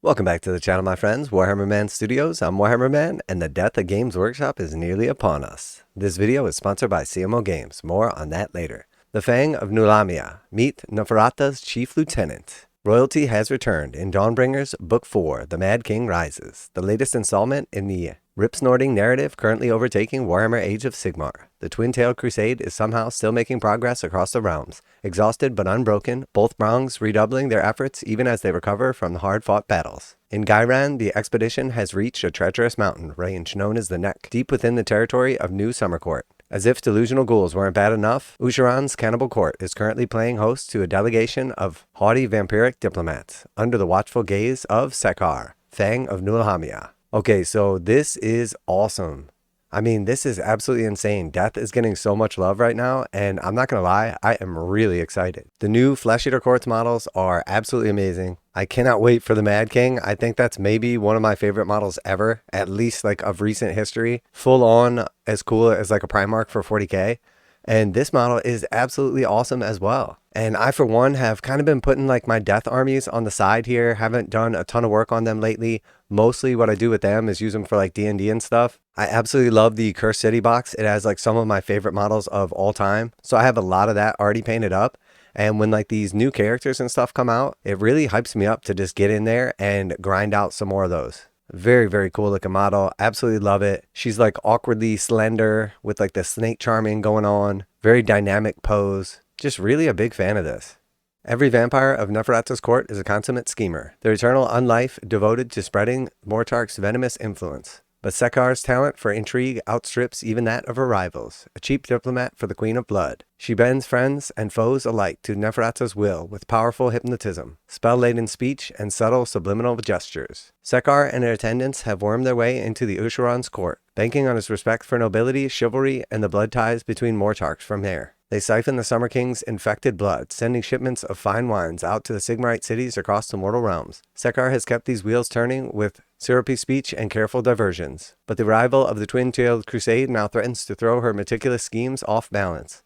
Welcome back to the channel, my friends. Warhammer Man Studios. I'm Warhammer Man, and the death of Games Workshop is nearly upon us. This video is sponsored by CMO Games. More on that later. The Fang of Nulahmia. Meet Neferata's Chief Lieutenant. Royalty has returned in Dawnbringers Book 4, The Mad King Rises, the latest installment in the rip-snorting narrative currently overtaking Warhammer Age of Sigmar. The twin-tailed crusade is somehow still making progress across the realms. Exhausted but unbroken, both Brongs redoubling their efforts even as they recover from the hard-fought battles. In Gairan, the expedition has reached a treacherous mountain range known as the Neck, deep within the territory of New Summercourt. As if delusional ghouls weren't bad enough, Ushoran's cannibal court is currently playing host to a delegation of haughty vampiric diplomats under the watchful gaze of Sekhar, Fang of Nulahmia. Okay, so this is awesome. I mean, this is absolutely insane. Death is getting so much love right now, and I'm not gonna lie, I am really excited. The new Flesh Eater Courts models are absolutely amazing. I cannot wait for the Mad King. I think that's maybe one of my favorite models ever, at least like of recent history. Full on as cool as like a Primarch for 40k. And this model is absolutely awesome as well. And I, for one, have kind of been putting like my death armies on the side here. Haven't done a ton of work on them lately. Mostly what I do with them is use them for like D&D and stuff. I absolutely love the Cursed City box. It has like some of my favorite models of all time. So I have a lot of that already painted up. And when like these new characters and stuff come out, it really hypes me up to just get in there and grind out some more of those. Very, very cool looking model. Absolutely love it. She's like awkwardly slender with like the snake charming going on. Very dynamic pose. Just really a big fan of this. Every vampire of Neferata's court is a consummate schemer, their eternal unlife devoted to spreading Mortarch's venomous influence. But Sekhar's talent for intrigue outstrips even that of her rivals, a cheap diplomat for the Queen of Blood. She bends friends and foes alike to Neferata's will with powerful hypnotism, spell-laden speech, and subtle subliminal gestures. Sekhar and her attendants have wormed their way into the Ushoran's court, banking on his respect for nobility, chivalry, and the blood ties between Mortarchs from there. They siphon the Summer King's infected blood, sending shipments of fine wines out to the Sigmarite cities across the mortal realms. Sekhar has kept these wheels turning with syrupy speech and careful diversions. But the arrival of the twin-tailed crusade now threatens to throw her meticulous schemes off balance.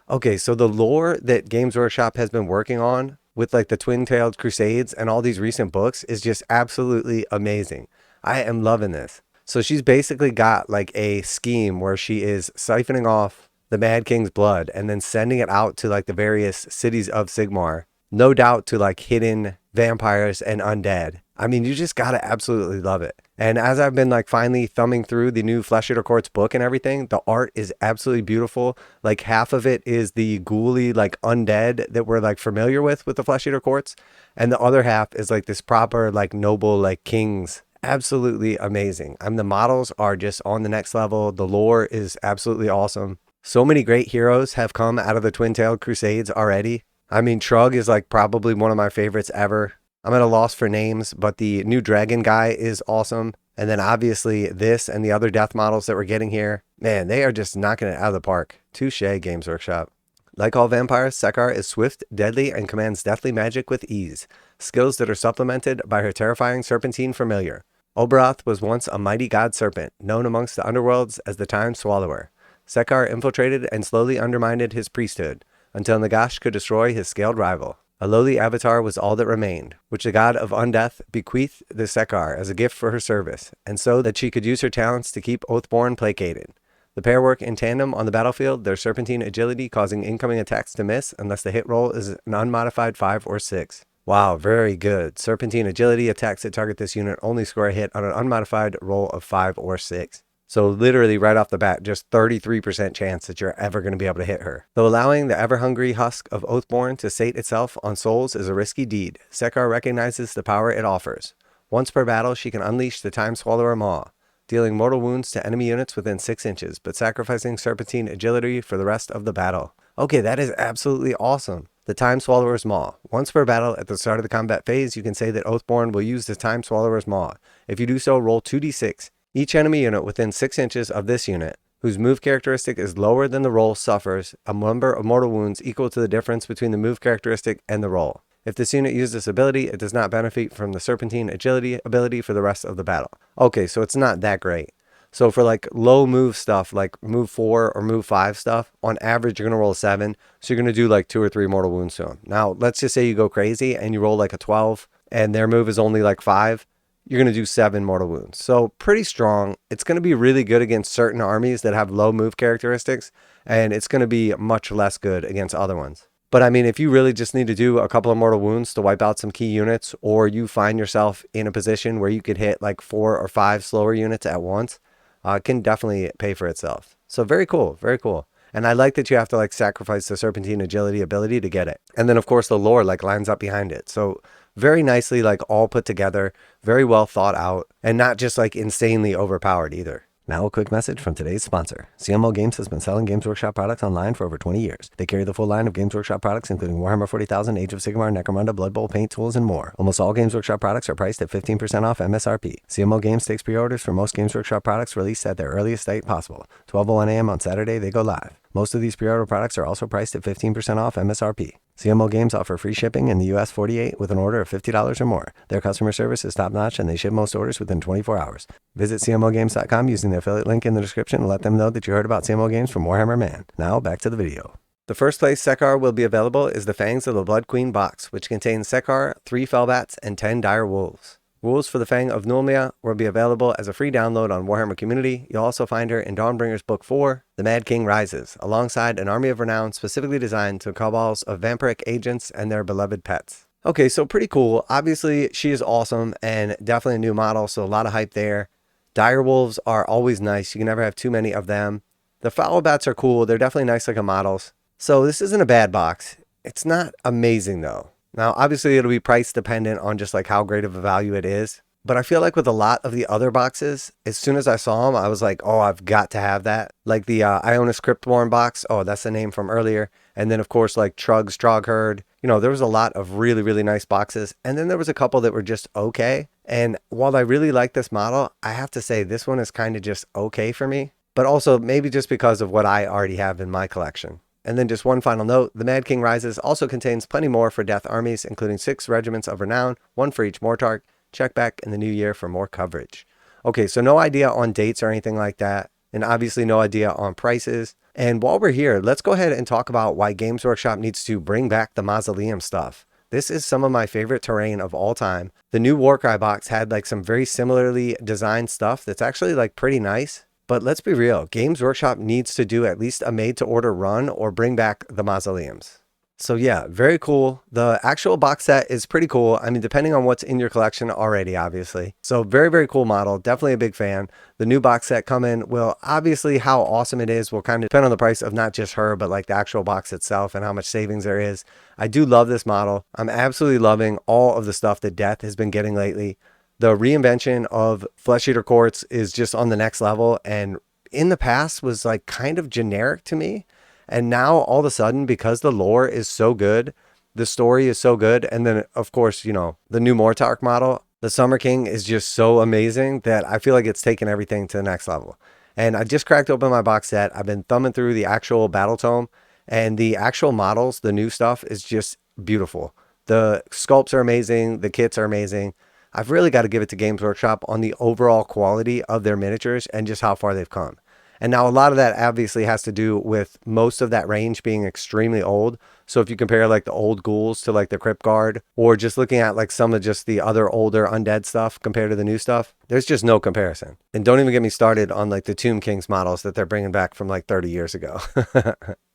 Okay, so the lore that Games Workshop has been working on with like the twin-tailed crusades and all these recent books is just absolutely amazing. I am loving this. So she's basically got like a scheme where she is siphoning off the Mad King's blood and then sending it out to like the various cities of Sigmar, no doubt to like hidden vampires and undead. I mean, you just gotta absolutely love it. And as I've been like finally thumbing through the new Flesh Eater Courts book and everything, the art is absolutely beautiful. Like half of it is the ghouly like undead that we're like familiar with the Flesh Eater Courts, and the other half is like this proper like noble like kings. Absolutely amazing. The models are just on the next level. The lore is absolutely awesome. So many great heroes have come out of the twin-tailed crusades already. I mean, Trug is like probably one of my favorites ever. I'm at a loss for names, but the new dragon guy is awesome. And then obviously this and the other death models that we're getting here, man, they are just knocking it out of the park. Touche, Games Workshop. Like all vampires, Sekhar is swift, deadly, and commands deathly magic with ease, skills that are supplemented by her terrifying serpentine familiar. Obroth was once a mighty god serpent, known amongst the underworlds as the Time Swallower. Sekhar infiltrated and slowly undermined his priesthood, until Nagash could destroy his scaled rival. A lowly avatar was all that remained, which the god of undeath bequeathed to Sekhar as a gift for her service, and so that she could use her talents to keep Oathborn placated. The pair work in tandem on the battlefield, their serpentine agility causing incoming attacks to miss unless the hit roll is an unmodified 5 or 6. Wow, very good. Serpentine agility attacks that target this unit only score a hit on an unmodified roll of 5 or 6. So literally right off the bat, just 33% chance that you're ever going to be able to hit her. Though allowing the ever-hungry husk of Oathborn to sate itself on souls is a risky deed, Sekhar recognizes the power it offers. Once per battle, she can unleash the Time Swallower Maw, dealing mortal wounds to enemy units within 6 inches, but sacrificing serpentine agility for the rest of the battle. Okay, that is absolutely awesome. The Time Swallower's Maw. Once per battle at the start of the combat phase, you can say that Oathborn will use the Time Swallower's Maw. If you do so, roll 2d6. Each enemy unit within 6 inches of this unit, whose move characteristic is lower than the roll, suffers a number of mortal wounds equal to the difference between the move characteristic and the roll. If this unit uses this ability, it does not benefit from the Serpentine Agility ability for the rest of the battle. Okay, so it's not that great. So for like low move stuff, like move 4 or move 5 stuff, on average you're going to roll a 7, so you're going to do like 2 or 3 mortal wounds to them. Now, let's just say you go crazy and you roll like a 12, and their move is only like 5. you're going to do 7 mortal wounds. So pretty strong. It's going to be really good against certain armies that have low move characteristics, and it's going to be much less good against other ones. But I mean, if you really just need to do a couple of mortal wounds to wipe out some key units, or you find yourself in a position where you could hit like 4 or 5 slower units at once, it can definitely pay for itself. So very cool, very cool. And I like that you have to like sacrifice the serpentine agility ability to get it. And then of course the lore like lines up behind it. So very nicely like all put together, very well thought out, and not just like insanely overpowered either. Now a quick message from today's sponsor. CMO Games has been selling Games Workshop products online for over 20 years. They carry the full line of Games Workshop products, including Warhammer 40,000, Age of Sigmar, Necromunda, Blood Bowl, paint tools, and more. Almost all Games Workshop products are priced at 15% off MSRP. CMO Games takes pre-orders for most Games Workshop products released at their earliest date possible. 12:01 a.m. on Saturday, they go live. Most of these pre-order products are also priced at 15% off MSRP. CMO Games offer free shipping in the US 48 with an order of $50 or more. Their customer service is top-notch and they ship most orders within 24 hours. Visit CMOGames.com using the affiliate link in the description and let them know that you heard about CMO Games from Warhammer Man. Now back to the video. The first place Sekhar will be available is the Fangs of the Blood Queen box, which contains Sekhar, 3 Fellbats, and 10 Dire Wolves. Rules for the Fang of Nulahmia will be available as a free download on Warhammer Community. You'll also find her in Dawnbringers Book 4, The Mad King Rises, alongside an army of renown specifically designed to cabals of vampiric agents and their beloved pets. Okay, so pretty cool. Obviously, she is awesome and definitely a new model, so a lot of hype there. Dire Wolves are always nice. You can never have too many of them. The Foul Bats are cool. They're definitely nice looking models. So this isn't a bad box. It's not amazing though. Now, obviously, it'll be price dependent on just like how great of a value it is. But I feel like with a lot of the other boxes, as soon as I saw them, I was like, oh, I've got to have that. Like the Ionis Cryptborn box. Oh, that's the name from earlier. And then, of course, like Trug's Trogherd. You know, there was a lot of really, really nice boxes. And then there was a couple that were just okay. And while I really like this model, I have to say this one is kind of just okay for me. But also maybe just because of what I already have in my collection. And then just one final note, the Mad King Rises also contains plenty more for Death armies, including 6 regiments of renown, 1 for each Mortarch. Check back in the new year for more coverage. Okay, so no idea on dates or anything like that, and obviously no idea on prices. And while we're here, let's go ahead and talk about why Games Workshop needs to bring back the mausoleum stuff. This is some of my favorite terrain of all time. The new Warcry box had like some very similarly designed stuff that's actually like pretty nice. But let's be real, Games Workshop needs to do at least a made-to-order run or bring back the mausoleums. So yeah, very cool. The actual box set is pretty cool. I mean, depending on what's in your collection already, obviously. So very, very cool model. Definitely a big fan. The new box set coming will obviously how awesome it is will kind of depend on the price of not just her, but like the actual box itself and how much savings there is. I do love this model. I'm absolutely loving all of the stuff that Death has been getting lately. The reinvention of Flesh Eater Courts is just on the next level, and in the past was like kind of generic to me. And now all of a sudden, because the lore is so good, the story is so good, and then of course, you know, the new Mortarch model, the Summer King is just so amazing that I feel like it's taken everything to the next level. And I just cracked open my box set. I've been thumbing through the actual battle tome, and the actual models, the new stuff is just beautiful. The sculpts are amazing. The kits are amazing. I've really got to give it to Games Workshop on the overall quality of their miniatures and just how far they've come. And now a lot of that obviously has to do with most of that range being extremely old. So if you compare like the old ghouls to like the Crypt Guard, or just looking at like some of just the other older undead stuff compared to the new stuff, there's just no comparison. And don't even get me started on like the Tomb Kings models that they're bringing back from like 30 years ago.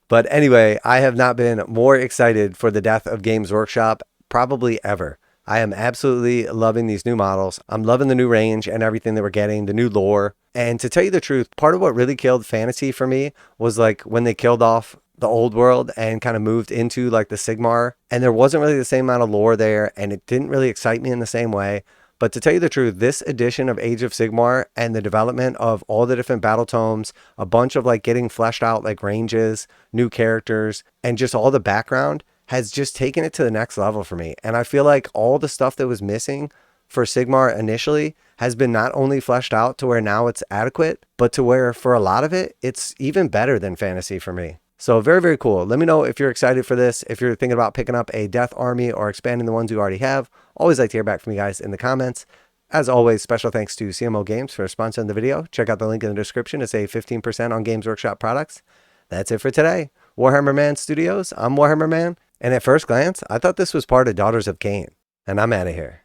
But anyway, I have not been more excited for the death of Games Workshop probably ever. I am absolutely loving these new models. I'm loving the new range and everything that we're getting, the new lore. And to tell you the truth, part of what really killed fantasy for me was like when they killed off the old world and kind of moved into like the Sigmar. And there wasn't really the same amount of lore there, and it didn't really excite me in the same way. But to tell you the truth, this edition of Age of Sigmar and the development of all the different battle tomes, a bunch of like getting fleshed out like ranges, new characters, and just all the background has just taken it to the next level for me. And I feel like all the stuff that was missing for Sigmar initially has been not only fleshed out to where now it's adequate, but to where for a lot of it, it's even better than fantasy for me. So very, very cool. Let me know if you're excited for this, if you're thinking about picking up a Death army or expanding the ones you already have. Always like to hear back from you guys in the comments. As always, special thanks to CMO Games for sponsoring the video. Check out the link in the description to save 15% on Games Workshop products. That's it for today. Warhammer Man Studios, I'm Warhammer Man. And at first glance, I thought this was part of Daughters of Cain. And I'm out of here.